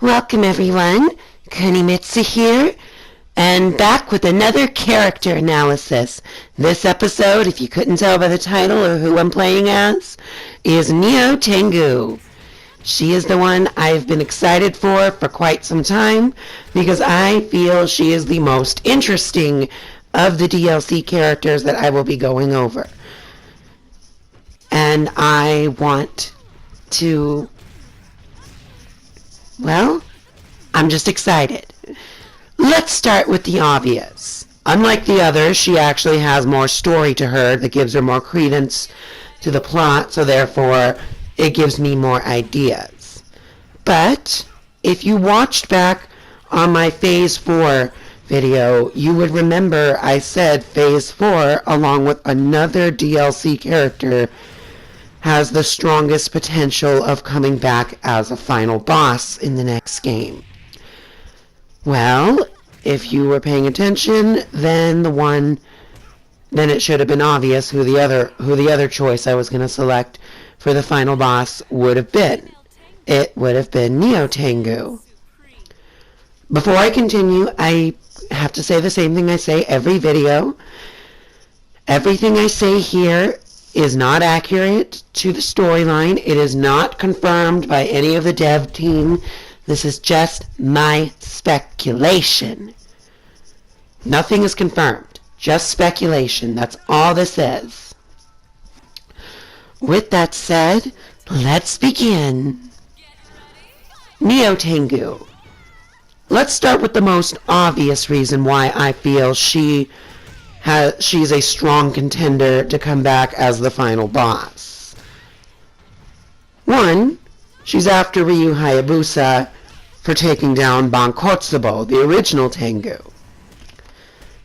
Welcome everyone, Kunimitsu here, and back with another character analysis. This episode, if you couldn't tell by the title or who I'm playing as, is Nyotengu. She is the one I've been excited for quite some time, because I feel she is the most interesting of the DLC characters that I will be going over. And I want to... well, I'm just excited. Let's start with the obvious. Unlike the others, she actually has more story to her that gives her more credence to the plot, so therefore it gives me more ideas. But if you watched back on my Phase 4 video, you would remember I said Phase 4, along with another DLC character, has the strongest potential of coming back as a final boss in the next game. Well, if you were paying attention, then it should have been obvious who the other choice I was going to select for the final boss would have been. It would have been Nyotengu. Before I continue, I have to say the same thing I say every video. Everything I say here is not accurate to the storyline. It is not confirmed by any of the dev team. This is just my speculation. Nothing is confirmed. Just speculation. That's all this is. With that said, let's begin. Nyotengu. Let's start with the most obvious reason why I feel she's a strong contender to come back as the final boss. One, she's after Ryu Hayabusa for taking down Bankotsubo, the original Tengu.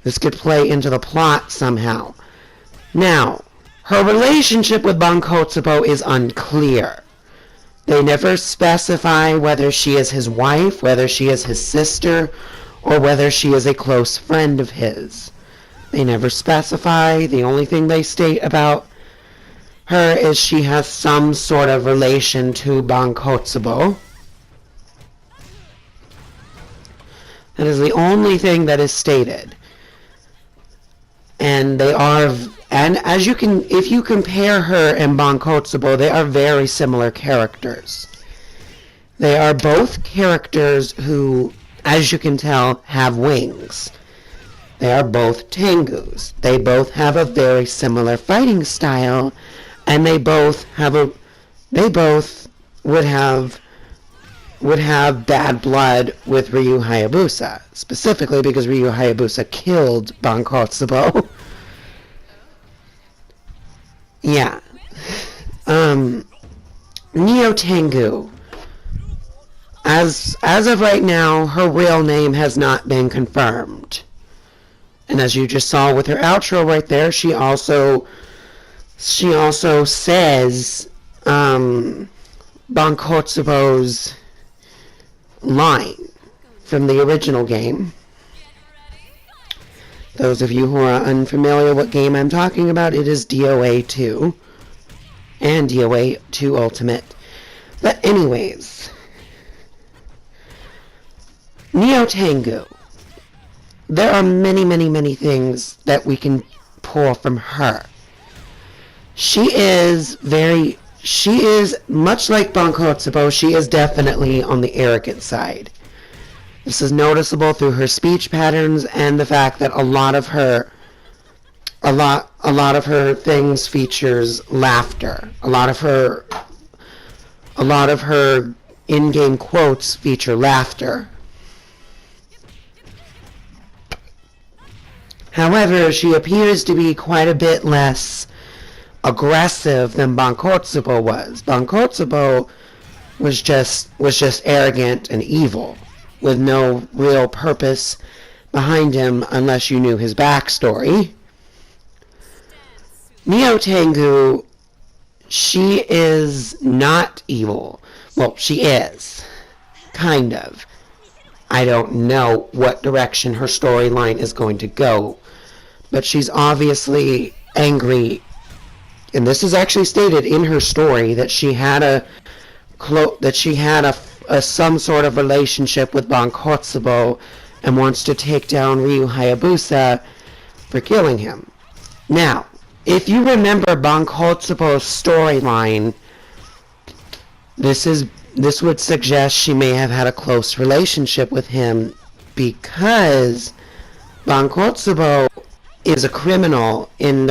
This could play into the plot somehow. Now, her relationship with Bankotsubo is unclear. They never specify whether she is his wife, whether she is his sister, or whether she is a close friend of his. They never specify. The only thing they state about her is she has some sort of relation to Bankotsubo. That is the only thing that is stated. And as you can, if you compare her and Bankotsubo, they are very similar characters. They are both characters who, as you can tell, have wings. They are both Tengus. They both have a very similar fighting style, and they both would have bad blood with Ryu Hayabusa, specifically because Ryu Hayabusa killed Bankotsubo. Yeah. Nyotengu. As of right now, her real name has not been confirmed. And as you just saw with her outro right there, she also says Bankotsubo's line from the original game. Those of you who are unfamiliar what game I'm talking about, it is DOA 2 and DOA 2 Ultimate. But anyways, Nyotengu. There are many, many, many things that we can pull from her. She is much like Bankotsubo, she is definitely on the arrogant side. This is noticeable through her speech patterns and the fact that a lot of her things features laughter. A lot of her in-game quotes feature laughter. However, she appears to be quite a bit less aggressive than Bankotsubo was. Bankotsubo was just arrogant and evil, with no real purpose behind him unless you knew his backstory. Nyotengu, she is not evil. Well, she is. Kind of. I don't know what direction her storyline is going to go, but she's obviously angry, and this is actually stated in her story that she had a some sort of relationship with Bankotsubo and wants to take down Ryu Hayabusa for killing him. Now, if you remember Bankotsubo's storyline, this would suggest she may have had a close relationship with him, because Bankotsubo is a criminal in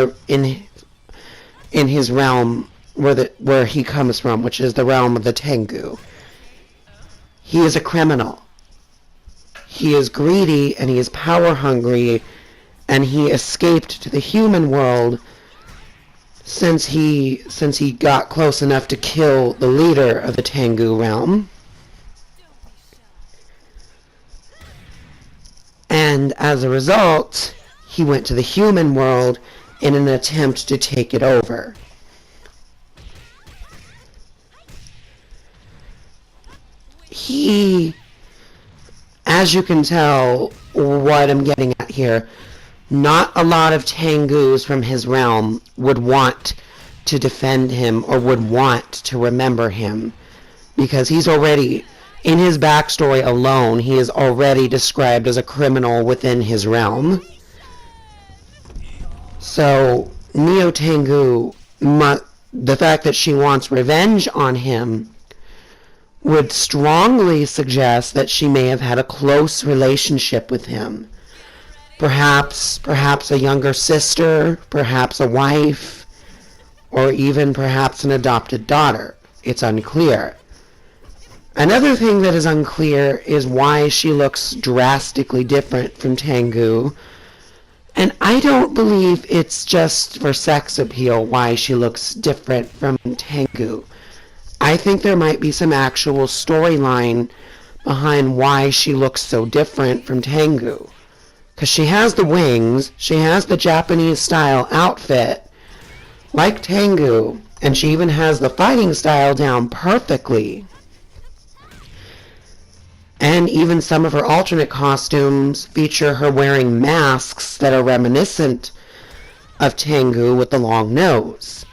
his realm where he comes from, which is the realm of the Tengu. He is a criminal. He is greedy and he is power hungry, and he escaped to the human world since he got close enough to kill the leader of the Tengu realm. And as a result, he went to the human world in an attempt to take it over. He, as you can tell what I'm getting at here, not a lot of Tengus from his realm would want to defend him or would want to remember him, because he's already, in his backstory alone, he is already described as a criminal within his realm. So Nyotengu, the fact that she wants revenge on him would strongly suggest that she may have had a close relationship with him. Perhaps a younger sister, perhaps a wife, or even perhaps an adopted daughter. It's unclear. Another thing that is unclear is why she looks drastically different from Tengu. And I don't believe it's just for sex appeal why she looks different from Tengu. I think there might be some actual storyline behind why she looks so different from Tengu. Because she has the wings, she has the Japanese style outfit, like Tengu, and she even has the fighting style down perfectly. And even some of her alternate costumes feature her wearing masks that are reminiscent of Tengu with the long nose.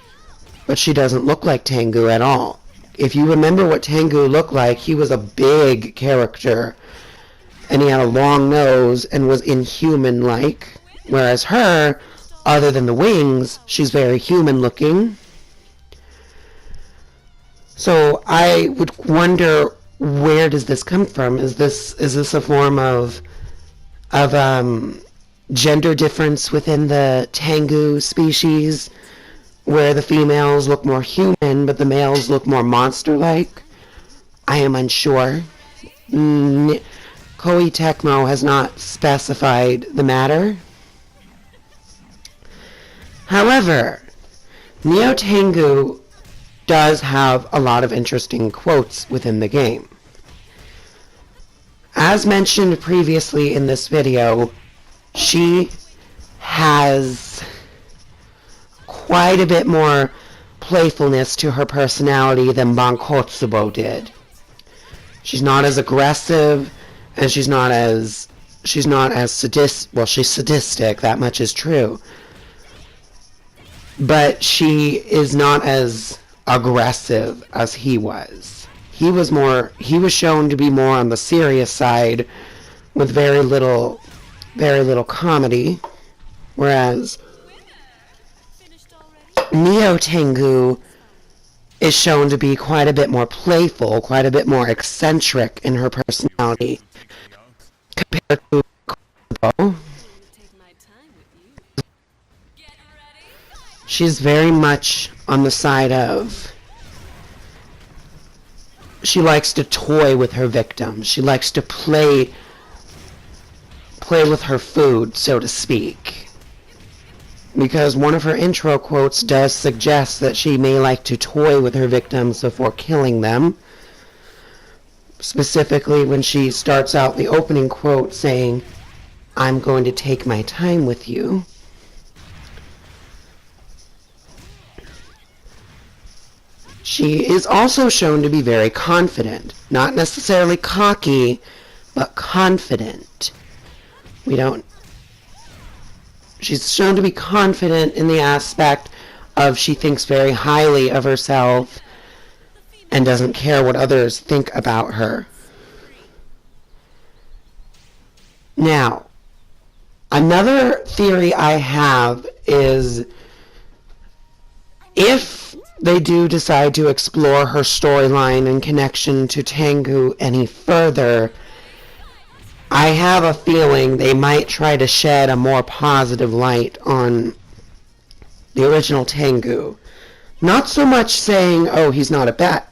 But she doesn't look like Tengu at all. If you remember what Tengu looked like, he was a big character, and he had a long nose and was inhuman-like, whereas her, other than the wings, she's very human-looking. So I would wonder, where does this come from? Is this a form of gender difference within the Tengu species, where the females look more human but the males look more monster-like? I am unsure. Koei Tecmo has not specified the matter. However, Nyotengu does have a lot of interesting quotes within the game. As mentioned previously in this video, she has quite a bit more playfulness to her personality than Bankotsubo did. She's not as aggressive, and she's not as sadistic. Well, she's sadistic, that much is true. But she is not as aggressive as he was. He was shown to be more on the serious side with very little comedy, whereas Nyotengu is shown to be quite a bit more playful, quite a bit more eccentric in her personality compared to Kobo. She's very much on the side of, she likes to toy with her victims. She likes to play with her food, so to speak. Because one of her intro quotes does suggest that she may like to toy with her victims before killing them. Specifically when she starts out the opening quote saying, "I'm going to take my time with you." She is also shown to be very confident. Not necessarily cocky, but confident. She's shown to be confident in the aspect of she thinks very highly of herself and doesn't care what others think about her. Now, another theory I have is if they do decide to explore her storyline and connection to Tengu any further, I have a feeling they might try to shed a more positive light on the original Tengu. Not so much saying, oh, he's not a bad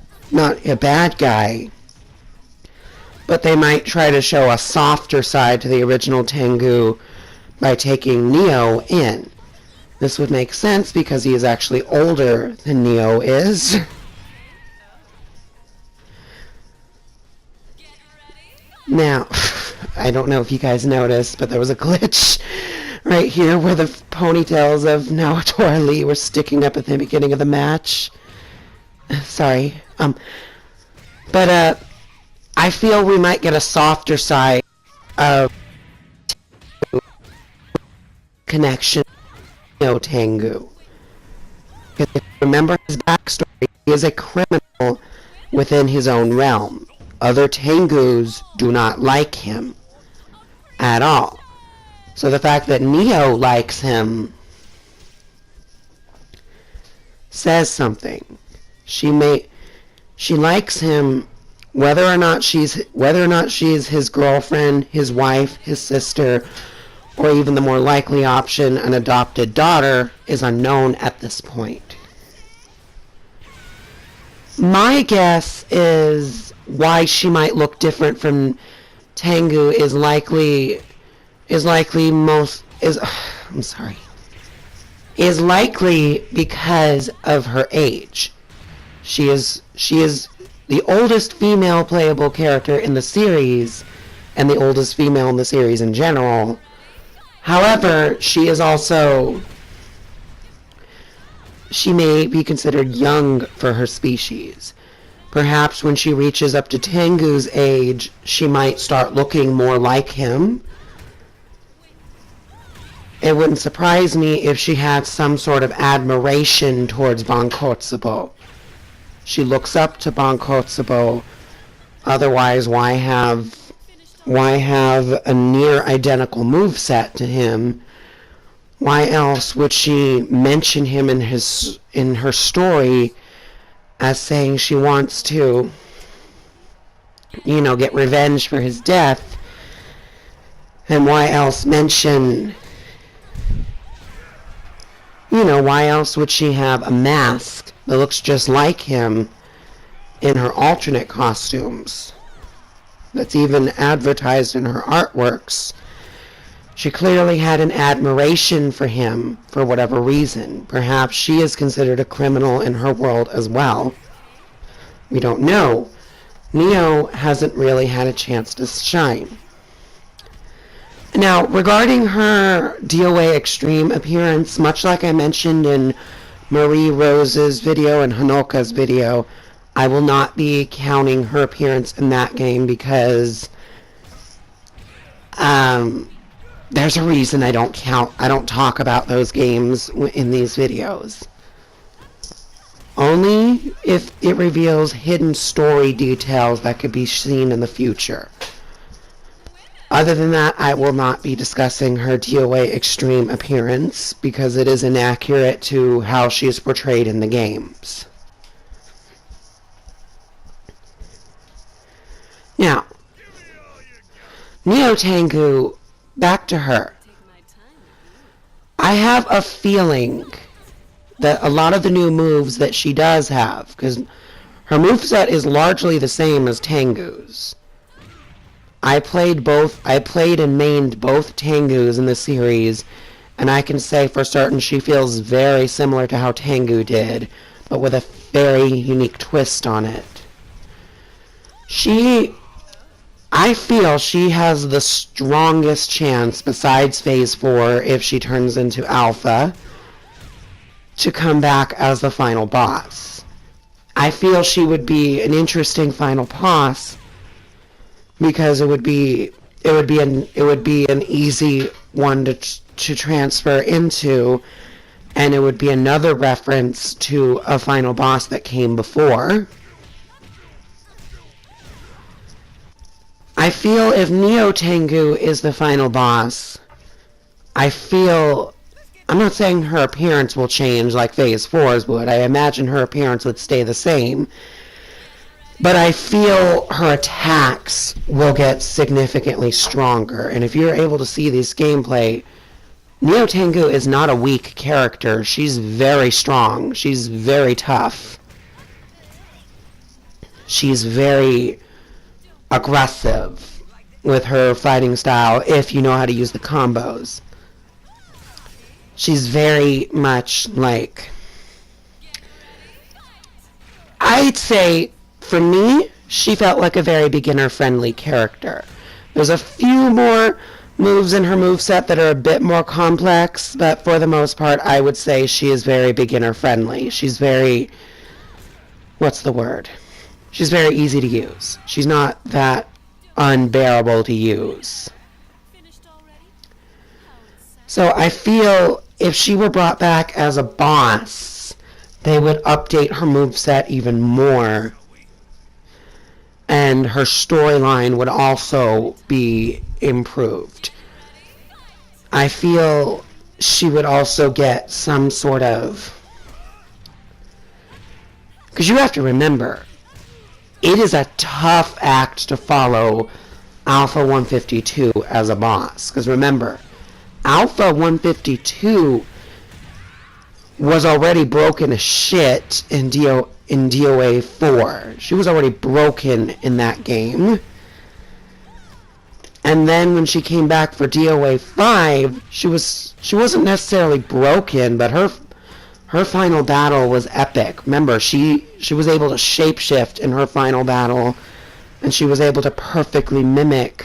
guy, but they might try to show a softer side to the original Tengu by taking Neo in. This would make sense because he is actually older than Neo is. Now, I don't know if you guys noticed, but there was a glitch right here where the ponytails of Naotora Lee were sticking up at the beginning of the match. Sorry. But I feel we might get a softer side of connection to Nyotengu. If you remember his backstory, he is a criminal within his own realm. Other Tengus do not like him at all. So the fact that Neo likes him says something. She likes him whether or not she's his girlfriend, his wife, his sister, or even the more likely option, an adopted daughter, is unknown at this point. My guess is why she might look different from Tengu is likely because of her age. She is the oldest female playable character in the series, and the oldest female in the series in general. However, she may be considered young for her species. Perhaps when she reaches up to Tengu's age, she might start looking more like him. It wouldn't surprise me if she had some sort of admiration towards Bankotsubo. She looks up to Bankotsubo. Otherwise, why have a near identical moveset to him? Why else would she mention him in her story as saying she wants to, get revenge for his death? And why else why else would she have a mask that looks just like him in her alternate costumes? That's even advertised in her artworks. She clearly had an admiration for him for whatever reason. Perhaps she is considered a criminal in her world as well. We don't know. Neo hasn't really had a chance to shine. Now, regarding her DOA Extreme appearance, much like I mentioned in Marie Rose's video and Hanoka's video, I will not be counting her appearance in that game because there's a reason I don't talk about those games in these videos. Only if it reveals hidden story details that could be seen in the future. Other than that, I will not be discussing her DOA Extreme appearance because it is inaccurate to how she is portrayed in the games. Now, Nyotengu, back to her. I have a feeling that a lot of the new moves that she does have, because her moveset is largely the same as Tengu's. I played and mained both Tengus in the series, and I can say for certain she feels very similar to how Tengu did, but with a very unique twist on it. I feel she has the strongest chance, besides Phase 4, if she turns into Alpha, to come back as the final boss. I feel she would be an interesting final boss, because it would be an easy one to transfer into, and it would be another reference to a final boss that came before. I feel if Nyotengu is the final boss, I'm not saying her appearance will change like Phase 4's would. I imagine her appearance would stay the same. But I feel her attacks will get significantly stronger. And if you're able to see this gameplay, Nyotengu is not a weak character. She's very strong. She's very tough. She's very aggressive with her fighting style if you know how to use the combos. She's very much like... I'd say, for me, she felt like a very beginner-friendly character. There's a few more moves in her moveset that are a bit more complex, but for the most part, I would say she is very beginner-friendly. She's very... what's the word? She's very easy to use. She's not that unbearable to use. So I feel if she were brought back as a boss, they would update her moveset even more. And her storyline would also be improved. I feel she would also get some sort of... because you have to remember, it is a tough act to follow Alpha 152 as a boss. Because remember, Alpha 152 was already broken as shit in DOA 4. She was already broken in that game. And then when she came back for DOA 5, she wasn't necessarily broken, but her final battle was epic. Remember, she was able to shapeshift in her final battle, and she was able to perfectly mimic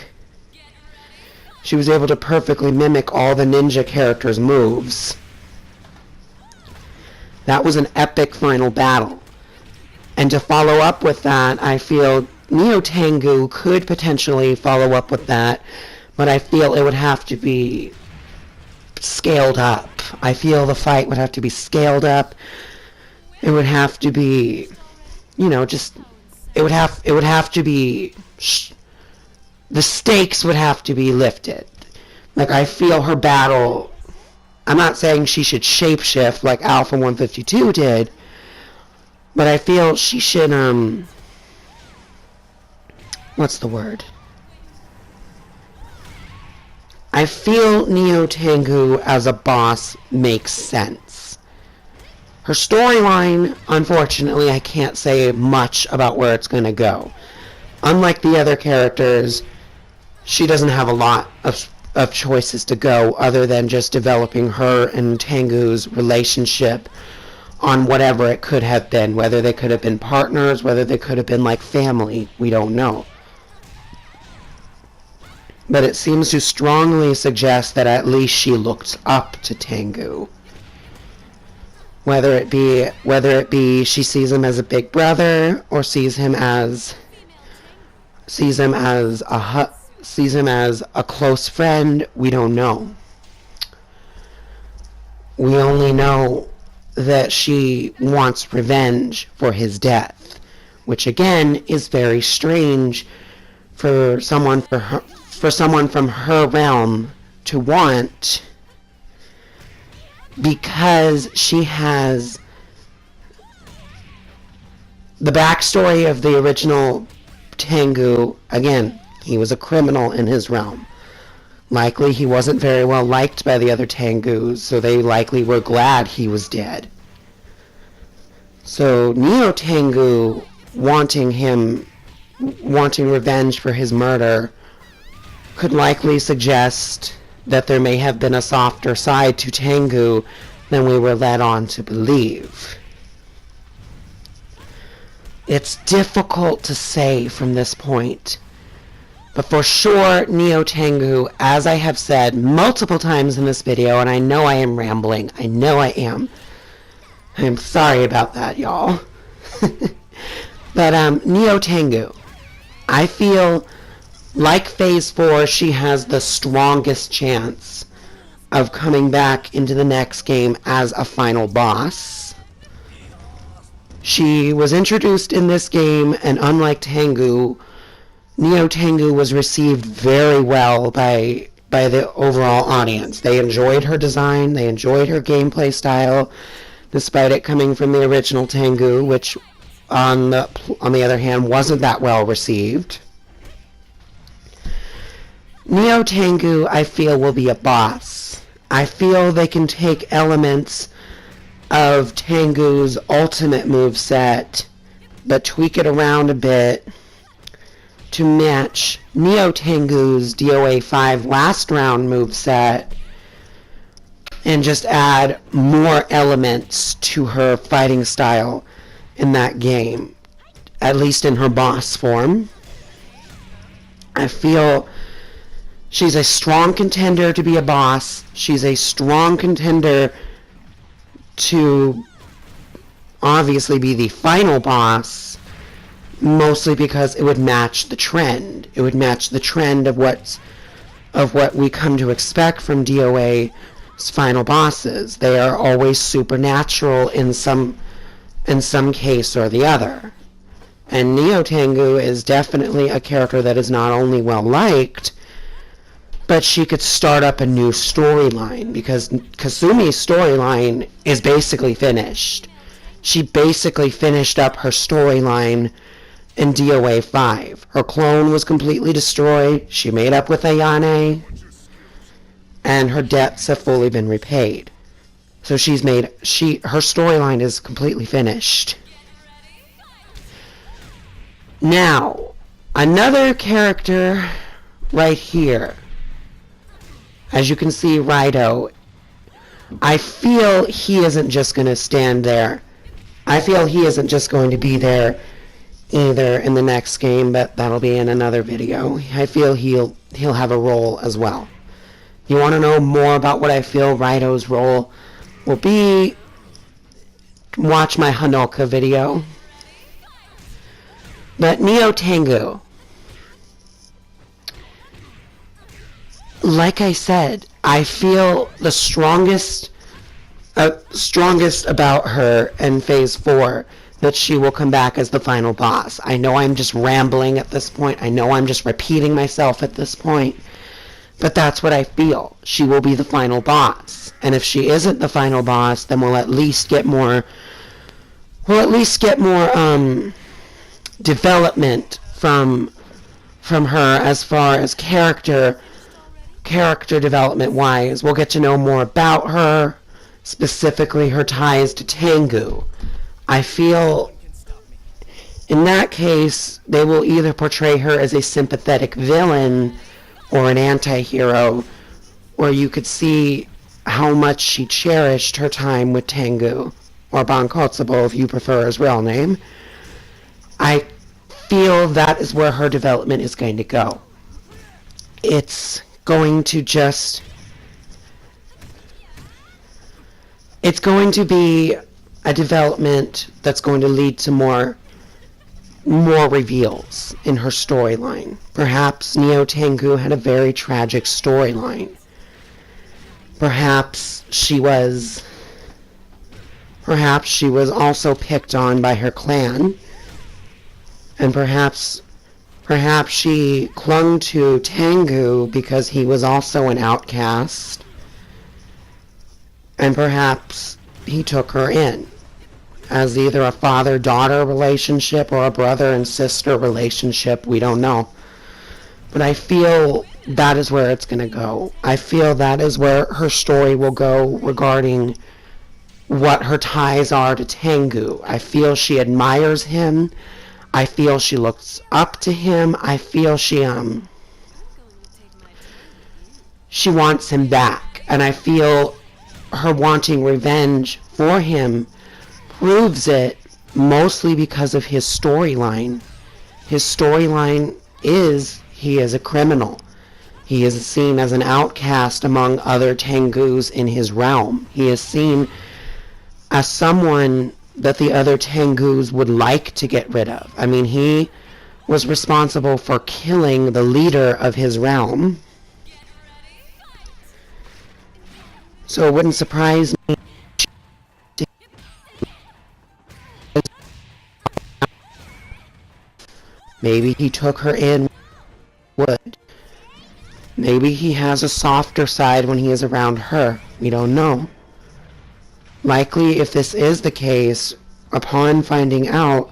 all the ninja characters' moves. That was an epic final battle. And to follow up with that, I feel Nyotengu could potentially follow up with that, but I feel it would have to be scaled up. I feel the fight would have to be scaled up. It would have to be, it would have to be, the stakes would have to be lifted. Like, I feel her battle, I'm not saying she should shapeshift like Alpha 152 did, but I feel she should, what's the word? I feel Nyotengu as a boss makes sense. Her storyline, unfortunately, I can't say much about where it's going to go. Unlike the other characters, she doesn't have a lot of choices to go other than just developing her and Tengu's relationship on whatever it could have been. Whether they could have been partners, whether they could have been like family, we don't know. But it seems to strongly suggest that at least she looks up to Tengu. Whether it be she sees him as a big brother or sees him as a close friend, we don't know. We only know that she wants revenge for his death, which again is very strange for someone from her realm to want, because she has the backstory of the original Tengu. Again, he was a criminal in his realm. Likely he wasn't very well liked by the other Tengus, so they likely were glad he was dead. So Nyotengu wanting revenge for his murder could likely suggest that there may have been a softer side to Tengu than we were led on to believe. It's difficult to say from this point, but for sure Nyotengu, as I have said multiple times in this video, and I know I am rambling, I know I am. I'm sorry about that, y'all. But Nyotengu, I feel like Phase 4, she has the strongest chance of coming back into the next game as a final boss. She was introduced in this game, and unlike Tengu, Nyotengu was received very well by the overall audience. They enjoyed her design, they enjoyed her gameplay style, despite it coming from the original Tengu, which on the other hand wasn't that well received. Nyotengu, I feel, will be a boss. I feel they can take elements of Tengu's ultimate moveset, but tweak it around a bit to match Nyotengu's DOA 5 last round moveset, and just add more elements to her fighting style in that game, at least in her boss form. I feel she's a strong contender to be a boss. She's a strong contender to obviously be the final boss, mostly because it would match the trend. It would match the trend of what we come to expect from DOA's final bosses. They are always supernatural in some case or the other. And Nyotengu is definitely a character that is not only well liked, but she could start up a new storyline, because Kasumi's storyline is basically finished. She basically finished up her storyline in DOA 5. Her clone was completely destroyed, she made up with Ayane, and her debts have fully been repaid. So her storyline is completely finished. Now, another character right here. As you can see, Raito, I feel he isn't just going to stand there. I feel he isn't just going to be there either in the next game, but that'll be in another video. I feel he'll have a role as well. You want to know more about what I feel Raito's role will be? Watch my Hanoka video. But Nyotengu, like I said, I feel the strongest about her in Phase 4, that she will come back as the final boss. I know I'm just rambling at this point. I know I'm just repeating myself at this point. But that's what I feel. She will be the final boss. And if she isn't the final boss, then we'll at least get more development from her as far as character development wise. We'll get to know more about her, specifically her ties to Tengu. I feel in that case they will either portray her as a sympathetic villain or an anti-hero, where you could see how much she cherished her time with Tengu, or Bankotsubo if you prefer his real name. I feel that is where her development is going to go. It's going to be a development that's going to lead to more reveals in her storyline. Perhaps Nyotengu had a very tragic storyline. Perhaps she was also picked on by her clan, and perhaps she clung to Tengu because he was also an outcast, and perhaps he took her in as either a father-daughter relationship or a brother and sister relationship. We don't know. But I feel that is where it's going to go. I feel that is where her story will go regarding what her ties are to Tengu. I feel she admires him. I feel she looks up to him. I feel she wants him back. And I feel her wanting revenge for him proves it, mostly because of his storyline. His storyline is he is a criminal. He is seen as an outcast among other Tengus in his realm. He is seen as someone that the other Tengus would like to get rid of. I mean, he was responsible for killing the leader of his realm. So it wouldn't surprise me. Maybe he took her in would. Maybe he has a softer side when he is around her. We don't know. Likely, if this is the case, upon finding out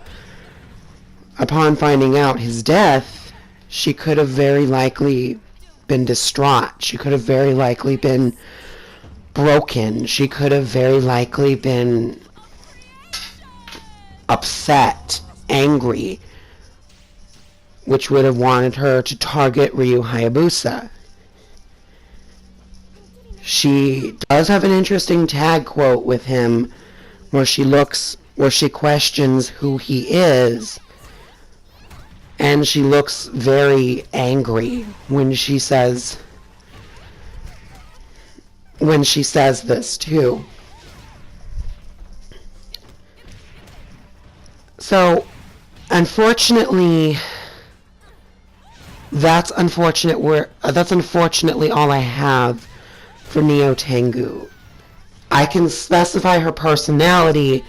his death, she could have very likely been distraught. She could have very likely been broken. She could have very likely been upset, angry, which would have wanted her to target Ryu Hayabusa. She does have an interesting tag quote with him where she questions who he is, and she looks very angry when she says this too. So, unfortunately, that's unfortunately all I have for Nyotengu. I can specify her personality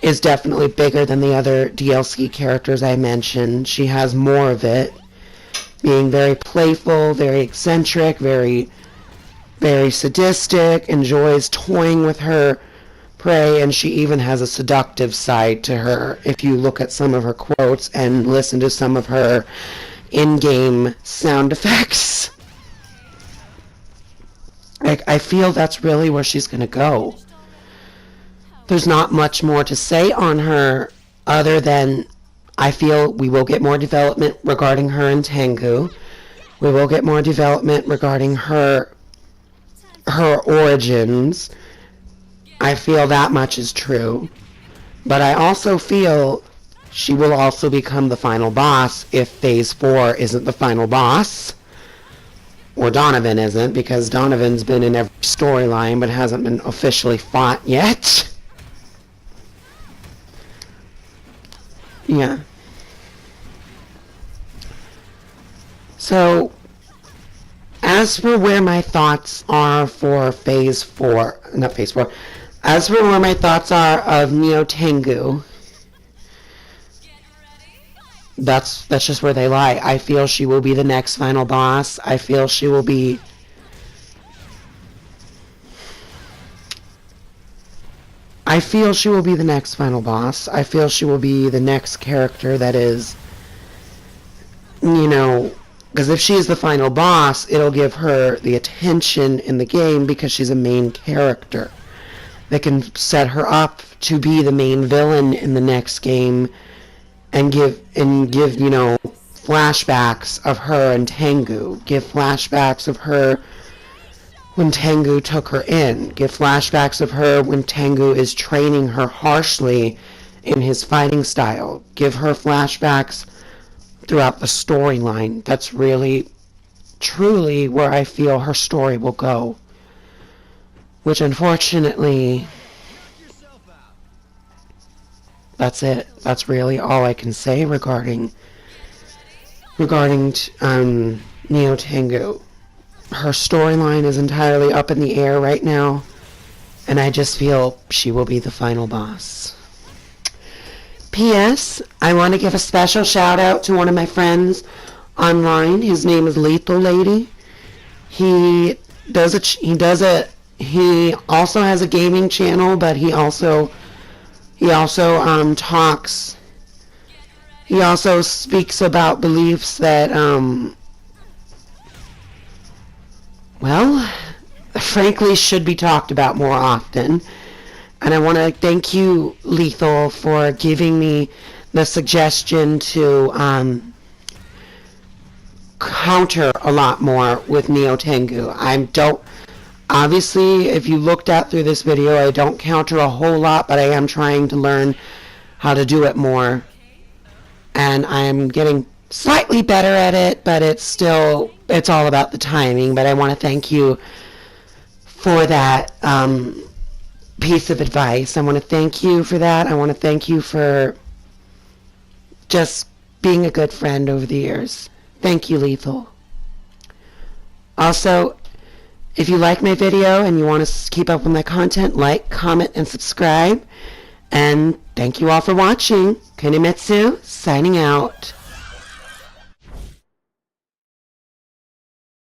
is definitely bigger than the other DLC characters I mentioned. She has more of it, being very playful, very eccentric, very, very sadistic, enjoys toying with her prey, and she even has a seductive side to her if you look at some of her quotes and listen to some of her in-game sound effects. I feel that's really where she's going to go. There's not much more to say on her other than I feel we will get more development regarding her and Tengu. We will get more development regarding her origins. I feel that much is true. But I also feel she will also become the final boss if Phase 4 isn't the final boss. Or Donovan isn't, because Donovan's been in every storyline but hasn't been officially fought yet. Yeah. So, as for where my thoughts are for Phase 4, not Phase 4, as for where my thoughts are of Nyotengu, that's just where they lie. I feel she will be the next final boss. I feel she will be the next final boss. I feel she will be the next character that is, because if she is the final boss, it'll give her the attention in the game because she's a main character. That can set her up to be the main villain in the next game and give flashbacks of her and Tengu. Give flashbacks of her when Tengu took her in. Give flashbacks of her when Tengu is training her harshly in his fighting style. Give her flashbacks throughout the storyline. That's really, truly where I feel her story will go. Which, unfortunately, that's it. That's really all I can say regarding Nyotengu. Her storyline is entirely up in the air right now, and I just feel she will be the final boss. P.S. I want to give a special shout out to one of my friends online. His name is Lethal Lady. He also has a gaming channel, but he also talks. He also speaks about beliefs that, frankly, should be talked about more often. And I want to thank you, Lethal, for giving me the suggestion to counter a lot more with Nyotengu. Obviously, if you looked at through this video, I don't counter a whole lot, but I am trying to learn how to do it more. And I'm getting slightly better at it, but it's all about the timing. But I want to thank you for that piece of advice. I want to thank you for that. I want to thank you for just being a good friend over the years. Thank you, Lethal. Also, if you like my video and you want to keep up with my content, like, comment, and subscribe. And thank you all for watching. Kunimitsu, signing out.